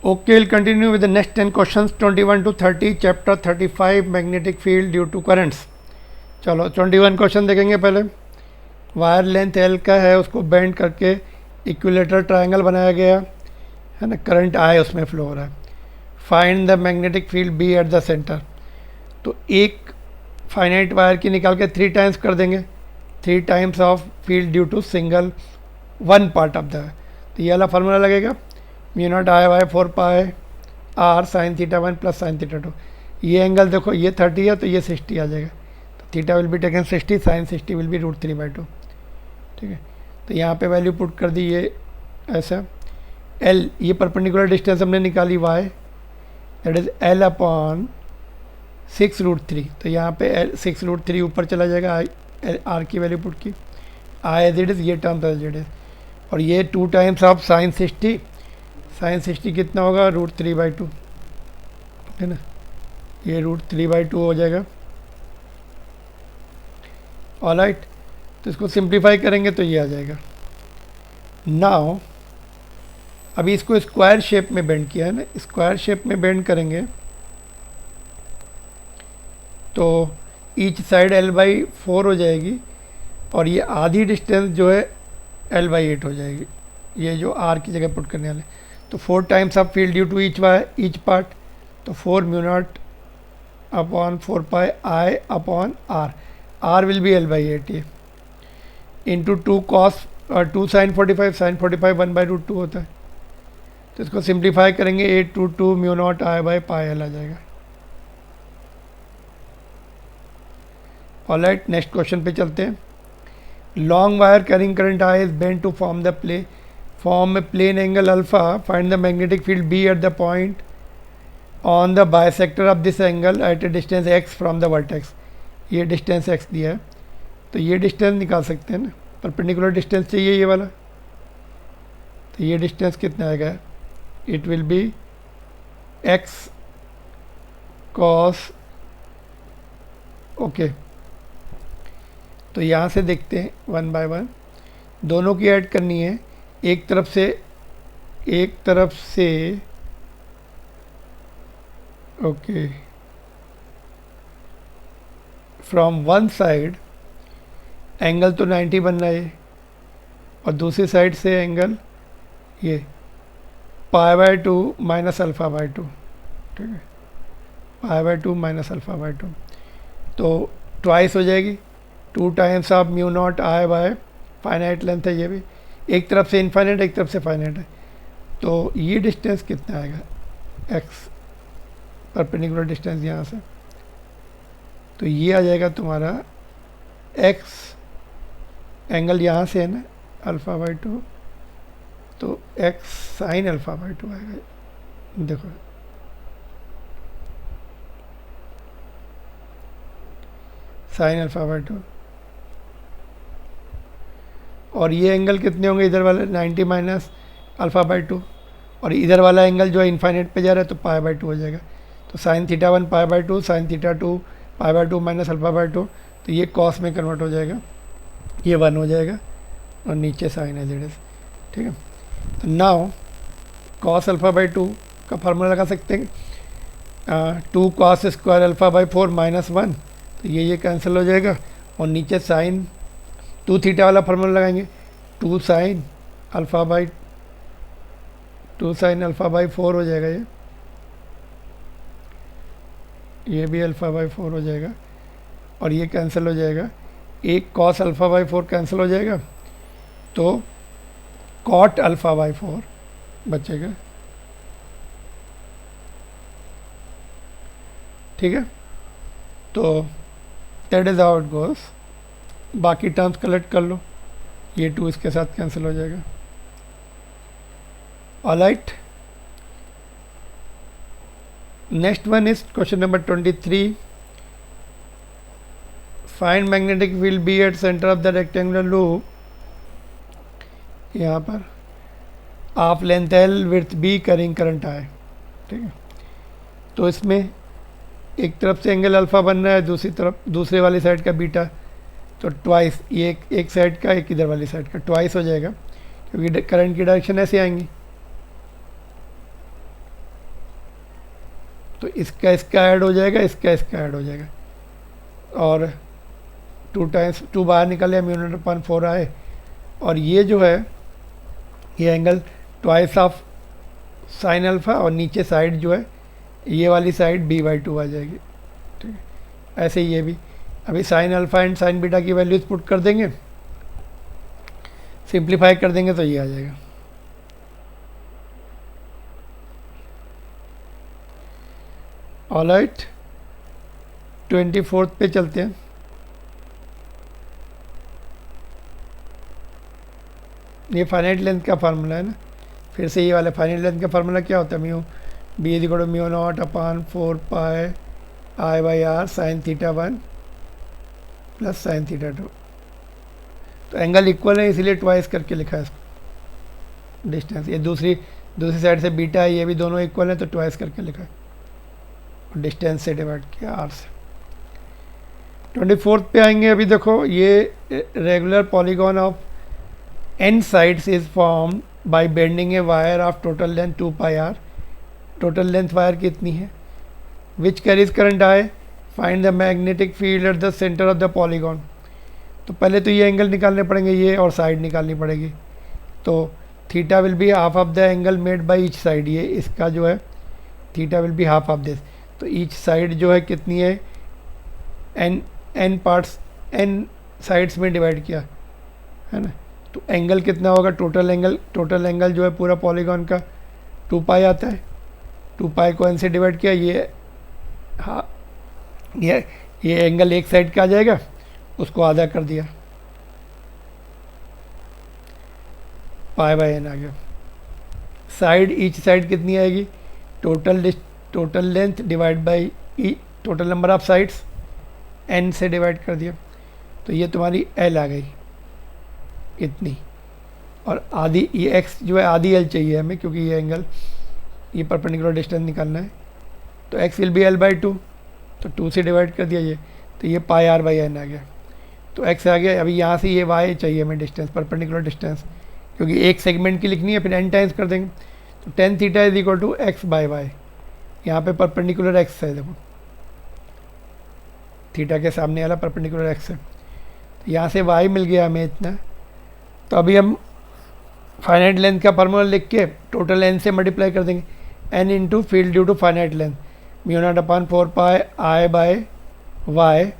Okay, we'll continue with the next 10 questions 21 to 30 chapter 35 magnetic field due to currents. चलो 21 question देखेंगे पहले. Wire length L का है, उसको बेंड करके इक्विलेटरल ट्रायंगल बनाया गया है ना. करंट आई उसमें फ्लो हो रहा है. Find the magnetic field B at the centre. तो एक फाइनाइट वायर की निकाल के 3 टाइम्स कर देंगे. 3 times of field due to single one part of the. तो ये वाला फार्मूला लगेगा mu naught I by 4 pi R sine theta 1 plus sine theta 2. ये एंगल देखो ये 30 है तो ये 60 आ जाएगा. तो theta will be taken 60, sine 60 will be √3/2. ठीक है. तो यहाँ पे वैल्यू पुट कर दी ये ऐसा. एल ये परपेंडिकुलर डिस्टेंस हमने निकाली Y, that is L upon 6√3. तो यहाँ पे एल 6√3 ऊपर चला जाएगा. आई आर की वैल्यू पुट की. आई एज इट इज़ ये टर्म एज इट इज. और ये 2 टाइम्स ऑफ साइन 60. साइन 60 कितना होगा √3/2 है ना. ये √3/2 हो जाएगा. ऑलराइट. तो इसको सिंप्लीफाई करेंगे तो ये आ जाएगा. नाउ अभी इसको स्क्वायर शेप में बेंड किया है ना. स्क्वायर शेप में बेंड करेंगे तो ईच साइड L/4 हो जाएगी और ये आधी डिस्टेंस जो है L/8 हो जाएगी. ये जो R की जगह पुट करने वाले. तो 4 times of field due to each part. तो 4 mu naught upon 4 pi I upon R. R will be L/8 ये इंटू 2 कॉस 2 साइन 45. साइन 45 1/√2 होता है. तो इसको सिंप्लीफाई करेंगे 8 2 2 mu naught I by pi L आ जाएगा. ऑलराइट. नेक्स्ट क्वेश्चन पे चलते हैं. Long wire carrying current I is bent to form a plane angle alpha. Find the magnetic field B at the point on the bisector of this angle at a distance x from the vertex. ये distance x दिया है तो ये distance निकाल सकते हैं ना. Perpendicular distance चाहिए ये वाला. तो ये डिस्टेंस कितना आएगा. It will be x cos. Okay. तो यहाँ से देखते हैं 1 बाय 1. दोनों की ऐड करनी है. एक तरफ से okay from one side angle तो 90 बन रहा है और दूसरी साइड से एंगल ये π/2 माइनस α/2. ठीक है. π/2 माइनस α/2. तो ट्वाइस हो जाएगी. 2 times of mu naught I by finite length है ये भी. एक तरफ से इनफाइनाइट एक तरफ से फाइनाइट है. तो ये डिस्टेंस कितना आएगा x परपेंडिकुलर डिस्टेंस यहाँ से. तो ये आ जाएगा तुम्हारा x एंगल यहाँ से है ना α/2. तो x साइन α/2 आएगा. देखो साइन α/2. और ये एंगल कितने होंगे इधर वाले 90 माइनस α/2. और इधर वाला एंगल जो है इनफाइनाइट पे जा रहा है तो π/2 हो जाएगा. तो sine theta 1 π/2 sine theta 2 π/2 minus α/2. तो ये कॉस में कन्वर्ट हो जाएगा. ये 1 हो जाएगा और नीचे साइन है जेड. ठीक है. तो नाउ कॉस α/2 का फार्मूला लगा सकते हैं 2 cos स्क्वायर α/4 माइनस 1. तो ये कैंसिल हो जाएगा और नीचे साइन 2 थीटा वाला फार्मूला लगाएंगे. 2 साइन α/4 हो जाएगा. ये भी α/4 हो जाएगा और ये कैंसिल हो जाएगा. एक cos α/4 कैंसिल हो जाएगा तो cot α/4 बचेगा. ठीक है. तो that is how it goes. बाकी टर्म्स कलेक्ट कर लो. ये 2 इसके साथ कैंसिल हो जाएगा. Alright. Next one is question number 23. Find magnetic field B at centre of the rectangular loop. यहाँ पर of length L width B carrying current I. ठीक है. तो इसमें एक तरफ से एंगल अल्फा बन रहा है, दूसरी तरफ दूसरे वाली साइड का बीटा. तो ट्वाइस ये एक साइड का एक इधर वाली साइड का ट्वाइस हो जाएगा क्योंकि करंट की डायरेक्शन ऐसे आएंगी. तो इसका ऐड हो जाएगा, इसका ऐड हो जाएगा, और 2 बाहर निकले, μ0/4 आए, और ये जो है ये angle twice of sine alpha, और नीचे साइड जो है ये वाली साइड b/2 आ जाएगी। ठीक है, ऐसे ही ये भी। अभी sine alpha and sign beta की वैल्यूज पुट कर देंगे, सिंप्लीफाई कर देंगे तो ये आ जाएगा। ऑलराइट, 24 पे चलते हैं। ये फाइनाइट लेंथ का फार्मूला है ना, फिर से ये वाला फाइनाइट लेंथ का फार्मूला क्या होता है, mu B is equal to μ0/4 pi I/r sine theta 1 plus sine theta 2। तो एंगल इक्वल है इसलिए ट्वाइस करके लिखा है इसको। डिस्टेंस ये दूसरी साइड से बीटा है, ये भी दोनों इक्वल है तो ट्वाइस करके लिखा है, डिस्टेंस से डिवाइड किया आर से। 24 पे आएंगे। अभी देखो ये regular polygon of n sides is formed by bending a wire of total length 2 pi r। Total length wire कितनी है, which carries current I, find the magnetic field at the centre of the polygon. तो पहले तो ये angle निकालने पड़ेंगे, ये और साइड निकालनी पड़ेगी। तो theta will be half of the angle made by each side, ये इसका जो है theta will be half of this. तो ईच साइड जो है कितनी है, n पार्ट्स n साइड्स में डिवाइड किया है ना, तो एंगल कितना होगा, टोटल एंगल जो है पूरा पॉलीगॉन का 2 पाई आता है। 2 पाई को n से डिवाइड किया, ये हाँ ये एंगल एक साइड का आ जाएगा, उसको आधा कर दिया, π/n आ गया। साइड ईच साइड कितनी आएगी, total length divide by total number of sides, n से डिवाइड कर दिया, तो ये तुम्हारी l आ गई इतनी। और आधी ये x जो है आधी l चाहिए हमें, क्योंकि ये एंगल ये परपेंडिकुलर डिस्टेंस निकालना है। तो x विल बी l/2, तो 2 से डिवाइड कर दिया ये, तो ये πr/n आ गया। तो x आ गया। अभी यहाँ से ये y चाहिए हमें डिस्टेंस, परपेंडिकुलर डिस्टेंस, क्योंकि एक सेगमेंट की लिखनी है, फिर n टाइम्स कर देंगे। तो tan theta is equal to x/y। यहाँ पे परपेंडिकुलर x है, देखो थीटा के सामने वाला परपेंडिकुलर x है। तो यहाँ से y मिल गया हमें इतना। तो अभी हम फाइनाइट लेंथ का फार्मूला लिख के टोटल n से मल्टीप्लाई कर देंगे, n into field due to finite length, μ0/4 pi I/y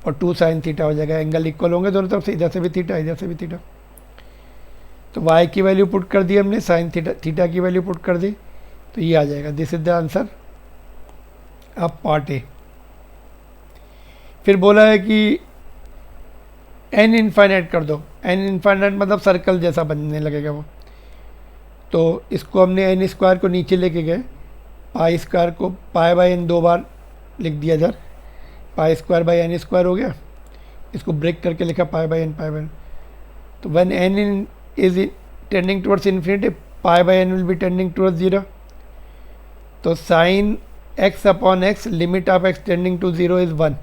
और 2 साइन थीटा हो जाएगा। एंगल इक्वल होंगे दोनों तरफ से, इधर से भी थीटा इधर से भी थीटा। तो y की वैल्यू पुट कर दी हमने, साइन थीटा की वैल्यू पुट कर दी, तो ये आ जाएगा। This is the answer of part A. फिर बोला है कि n इनफाइनाइट कर दो, n इनफाइनाइट मतलब सर्कल जैसा बनने लगेगा वो। तो इसको हमने n² को नीचे लेके गए, π² को π/n 2 बार लिख दिया इधर, π² हो गया। इसको ब्रेक करके लिखा π/n। तो when n is tending towards infinity, π/n will be tending towards 0। तो sine x/x limit of x tending to 0 is 1।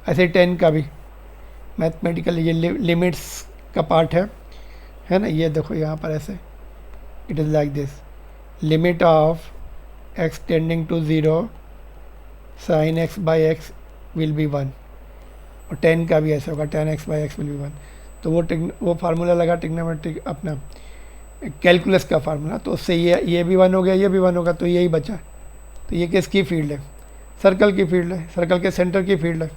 ऐसे 10 का भी मैथमेटिकल ये लिमिट्स का पार्ट है ना। ये देखो यहाँ पर ऐसे it is like this, limit of x tending to 0 sine x/x will be 1। और 10 का भी ऐसा होगा, tan x/x विल बी 1। तो वो फार्मूला लगा ट्रिग्नोमेट्रिक अपना कैलकुलस का फार्मूला, तो उससे ये भी 1 हो गया, ये भी 1 होगा, तो यही बचा। तो ये किसकी फील्ड है, सर्कल की फील्ड है, सर्कल के सेंटर की फील्ड है।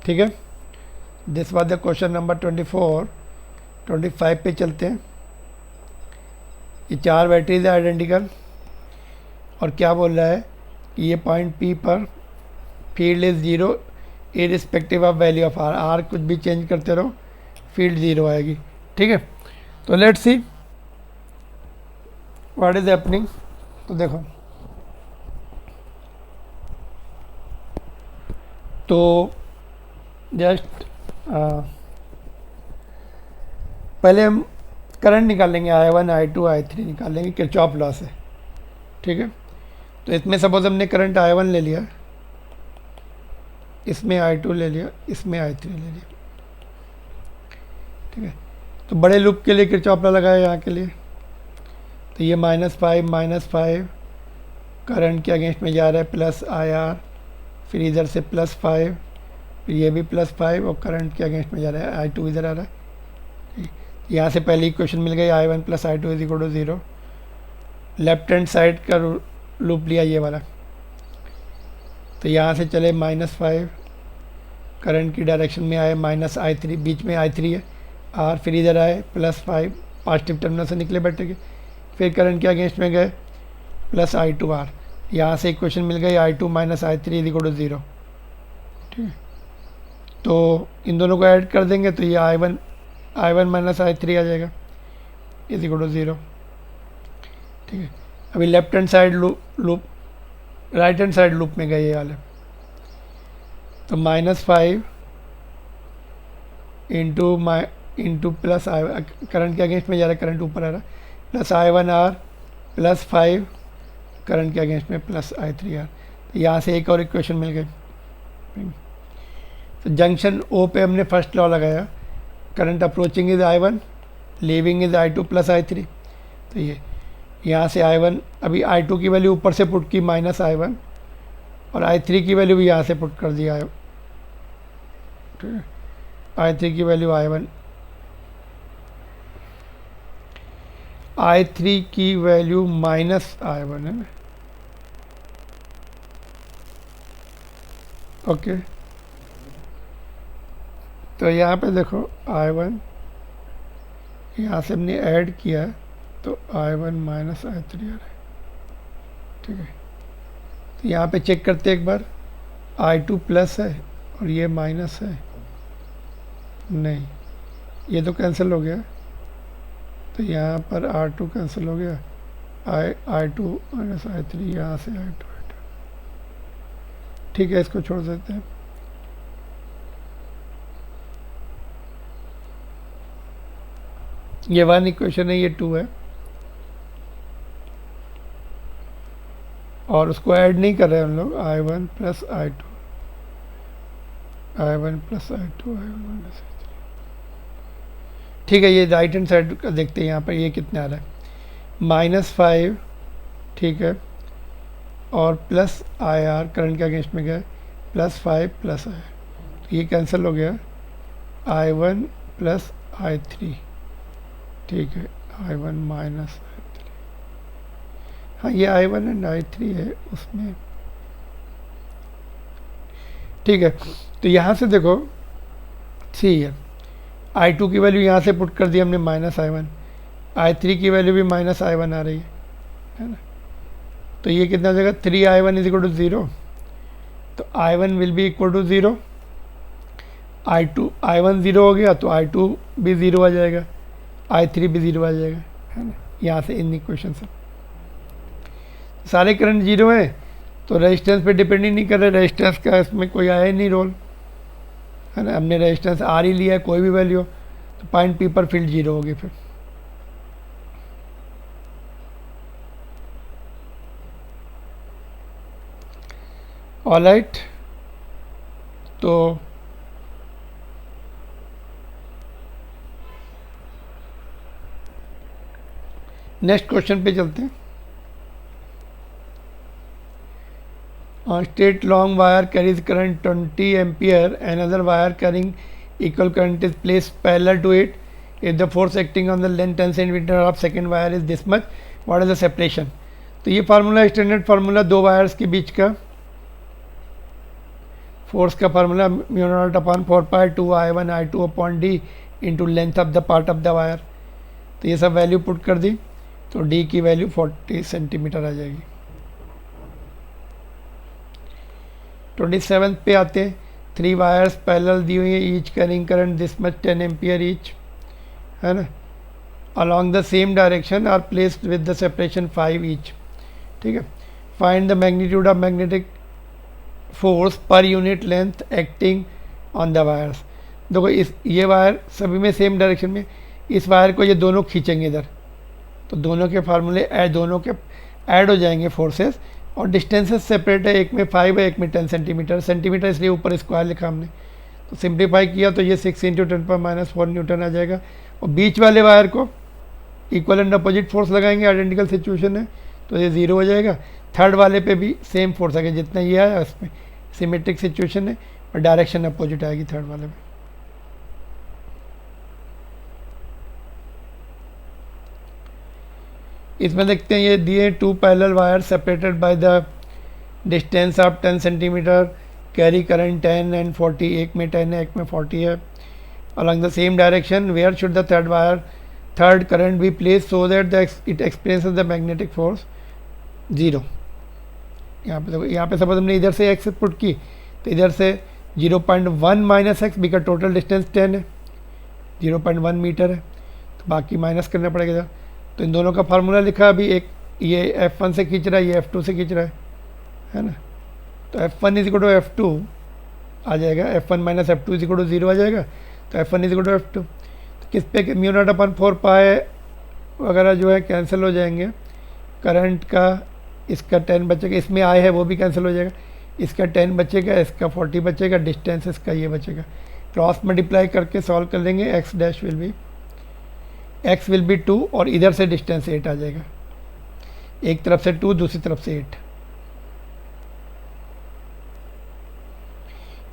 ठीक है, this was the question number 24। 25 पे चलते हैं। ये 4 बैटरीज है आइडेंटिकल, और क्या बोल रहा है कि ये पॉइंट P पर field is 0 irrespective of value of R कुछ भी चेंज करते रहो, फील्ड 0 आएगी। ठीक है, तो let's see what is happening. तो देखो, तो जस्ट पहले हम करंट निकालेंगे, I1 I2 I3 निकालेंगे किरचॉफ लॉ से। ठीक है, तो इसमें सपोज हमने करंट I1 ले लिया, इसमें I2 ले लिया, इसमें I3 ले लिया। ठीक है, तो बड़े लूप के लिए किरचॉफ लॉ लगाया यहाँ के लिए। तो तो ये -5 करंट के अगेंस्ट में जा रहा है प्लस IR, फिर इधर से +5, फिर ये भी +5 और करंट के अगेंस्ट में जा रहा है I2 इधर आ रहा है। यहाँ से पहली इक्वेशन मिल गई I1 + I2 = 0। Left hand side का लूप लिया ये वाला, तो यहाँ से चले -5, करंट की डायरेक्शन में आए -I3, बीच में I3 है R, फिर इधर आए +5, पॉजिटिव टर्मिनल से निकले बैठे के, फिर करंट के अगेंस्ट में गए +I2R। यहाँ से इक्वेशन मिल गई I2 - I3 = 0। ठीक है, तो इन दोनों को ऐड कर देंगे तो ये I1 - I3 आ जाएगा = 0। ठीक है, अभी left hand side loop right hand side loop में गए ये वाले, तो -5 इंटू प्लस I, करंट के अगेंस्ट में जा रहा है, करंट ऊपर आ रहा है, +I1R +5 करंट के अगेंस्ट में +I3R। तो यहाँ से एक और इक्वेशन मिल गई। तो जंक्शन O पे हमने फर्स्ट लॉ लगाया, current approaching is I1, leaving is I2 + I3। तो ये यहाँ से I1, अभी I2 की वैल्यू ऊपर से पुट की -I1, और I3 की वैल्यू भी यहाँ से पुट कर दिया। ठीक है, I3 की वैल्यू I1, I3 की वैल्यू -I1 है। ओके, तो यहाँ पे देखो I1 यहाँ से हमने ऐड किया तो I1 - I3 आ रहा है। ठीक है, तो यहाँ पे चेक करते एक बार, I2 प्लस है और ये माइनस है, नहीं ये तो कैंसिल हो गया, तो यहाँ पर R2 कैंसिल हो गया, I2 - I3, यहाँ से I2। ठीक है, इसको छोड़ देते हैं। ये 1 इक्वेशन है, ये 2 है, और उसको ऐड नहीं कर रहे हम लोग, I1 + I2, I1 + I2, I1 - I3। ठीक है, ये राइट हैंड साइड का देखते हैं, यहाँ पर ये कितना आ रहा है, -5, ठीक है, और +IR, करंट के अगेंस्ट में गए, +5 +I, तो ये कैंसिल हो गया, I1 + I3। ठीक है, I1 - I3, हाँ ये I1 एंड I3 है उसमें। ठीक है, तो यहाँ से देखो सी है, I2 की वैल्यू यहाँ से पुट कर दी हमने -I1, I3 की वैल्यू भी -I1 आ रही है ना, तो ये कितना हो जाएगा, 3I1 = 0। तो I1 will be equal to 0, I1 0 हो गया तो I2 भी 0 आ जाएगा, I3 भी 0 आ जाएगा, है ना। यहाँ से इन इक्वेशन से सारे करंट 0 है, तो रेजिस्टेंस पे डिपेंड ही नहीं कर रहे, रेजिस्टेंस का इसमें कोई आया ही नहीं रोल, है ना। हमने रेजिस्टेंस R ही लिया है, कोई भी वैल्यू हो, तो पॉइंट P पर फील्ड 0 होगी फिर। ऑलराइट, तो नेक्स्ट क्वेश्चन पे चलते हैं। Straight long wire carries current 20 ampere, another wire carrying equal current is placed parallel to it. If the force acting on the length 10 cm of second wire is this much, what is the separation? तो ये formula standard formula दो wires के बीच का force का formula μ0/4π2I1I2/d into length of the part of the wire. तो ये सब value put कर दी तो d की वैल्यू 40 सेंटीमीटर आ जाएगी। 27 पे आते हैं, 3 वायर्स पैरेलल दी हुई है, each carrying current this much 10 ampere each, है ना, along the same direction are placed with the separation 5 each. ठीक है, find the magnitude of magnetic force per unit length acting on the wires. देखो इस ये वायर सभी में same direction में, इस वायर को ये दोनों खींचेंगे इधर, तो दोनों के फार्मूले दोनों के ऐड हो जाएंगे फोर्सेस, और डिस्टेंसेस सेपरेट है, एक में 5 है एक में 10 सेंटीमीटर। सेंटीमीटर इसलिए ऊपर स्क्वायर लिखा हमने, तो सिंप्लीफाई किया तो ये 6 × 10⁻⁴ न्यूटन आ जाएगा। और बीच वाले वायर को इक्वल एंड अपोजिट फोर्स लगाएंगे, आइडेंटिकल सिचुएशन है तो ये 0 हो जाएगा। थर्ड वाले पे भी सेम फोर्स आएगा, जितना ये आया उसमें सिमेट्रिक सिचुएशन है और डायरेक्शन अपोजिट आएगी थर्ड वाले में। इसमें देखते हैं ये दिए 2 parallel wire separated by the distance of 10 centimetre, carry current 10 and 40, एक में 10 है एक में 40 है, along the same direction where should the third current be placed so that it experiences the magnetic force 0। यहाँ पे देखो, यहाँ पे सपोज हमने इधर से x पुट की तो इधर से 0.1 minus x, because total distance 10 है, 0.1 मीटर है तो बाकी माइनस करना पड़ेगा इधर। तो इन दोनों का फार्मूला लिखा अभी, एक ये F1 से खींच रहा है, ये F2 से खींच रहा है ना। तो F1 is equal to F2 आ जाएगा, F1 minus F2 is equal to 0 आ जाएगा। तो F1 is equal to F2 तो किस पे म्यू नॉट अपन 4 पाए वगैरह जो है कैंसिल हो जाएंगे। करंट का इसका 10 बचेगा, इसमें आए है वो भी कैंसिल हो जाएगा, इसका 10 बचेगा, इसका 40 बचेगा, डिस्टेंस इसका ये बचेगा। क्रॉस मल्टीप्लाई करके सॉल्व कर लेंगे, x डैश विल बी 2 और इधर से डिस्टेंस 8 आ जाएगा, एक तरफ से 2 दूसरी तरफ से 8।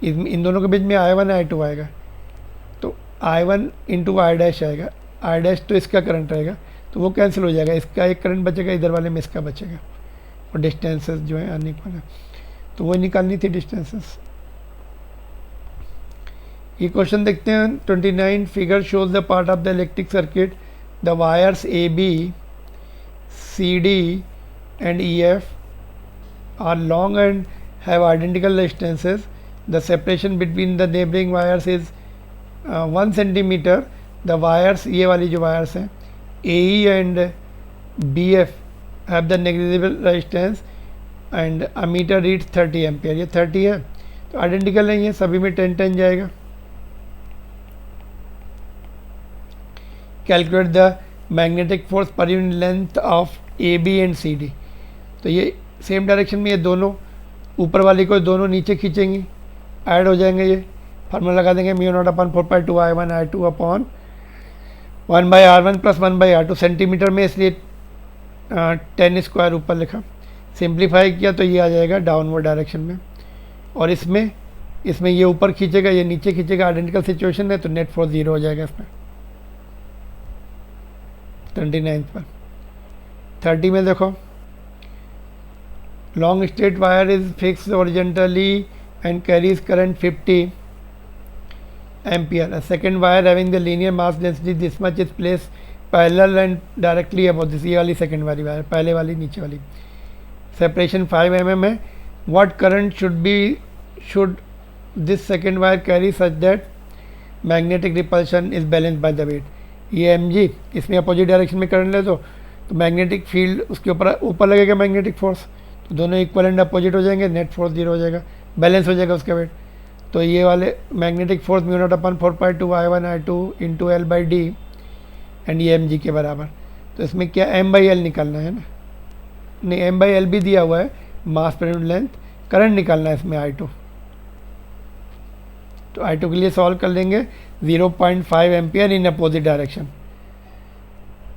इन दोनों के बीच में I1 I2 आएगा तो I1 इंटू I डैश आएगा, I डैश तो इसका करंट रहेगा तो वो कैंसिल हो जाएगा, इसका एक करंट बचेगा, इधर वाले में इसका बचेगा और डिस्टेंसेस जो है अनइक्वल है तो वो निकालनी थी डिस्टेंसेस। ये क्वेश्चन देखते हैं 29। Figure shows the part of the electric circuit, the wires AB, CD and EF are long and have identical distances. The separation between the neighboring wires is 1 centimeter. The wires, ये वाली जो wires हैं AE and BF have the negligible resistance and ammeter reads 30 ampere, ये 30 है तो identical नहीं है, सभी में 10-10 जाएगा। Calculate the magnetic force per unit length of AB and CD। तो ये सेम डायरेक्शन में ये दोनों ऊपर वाली को दोनों नीचे खींचेंगी, ऐड हो जाएंगे, ये फार्मूला लगा देंगे म्यू नॉट अपन 4/2 I1 I2 upon 1/R1 plus 1/R2 centimetre में, इसलिए 10 स्क्वायर ऊपर लिखा। सिंप्लीफाई किया तो ये आ जाएगा डाउनवर्ड डायरेक्शन में और इसमें ये ऊपर खींचेगा ये नीचे खींचेगा, आइडेंटिकल सिचुएशन है तो नेट फोर्स 0 हो जाएगा इसमें। 29 पर 30 में देखो, long straight wire is fix horizontally and carries current 50 ampere. A second wire having the linear mass density this much is placed parallel and directly above this। ये वाली सेकेंड वाली वायर, पहले वाली नीचे वाली, सेपरेशन 5 mm है। what current should this second wire carry such that magnetic repulsion is balanced by the weight। ये mg, इसमें अपोजिट डायरेक्शन में करंट ले तो मैग्नेटिक फील्ड उसके ऊपर लगेगा मैग्नेटिक फोर्स, तो दोनों इक्वल एंड अपोजिट हो जाएंगे, नेट फोर्स 0 हो जाएगा, बैलेंस हो जाएगा उसका वेट। तो ये वाले magnetic force mu naught upon 4/2 I1 I2 into L/d and ये mg के बराबर। तो इसमें क्या M/L निकालना है ना, नहीं M/L भी दिया हुआ है, मास पर यूनिट लेंथ, करंट निकालना है इसमें I2। तो I2 के लिए सॉल्व कर लेंगे 0.5 ampere in opposite direction.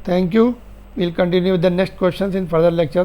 Thank you, will continue with the next question in further lecture.